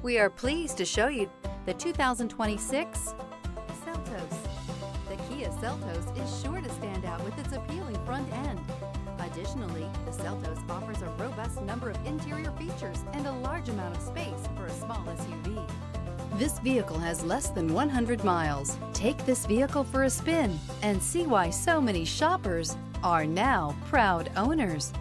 We are pleased to show you the 2026 Seltos. The Kia Seltos is sure to stand out with its appealing front end. Additionally, the Seltos offers a robust number of interior features and a large amount of space for a small SUV. This vehicle has less than 100 miles. Take this vehicle for a spin and see why so many shoppers are now proud owners.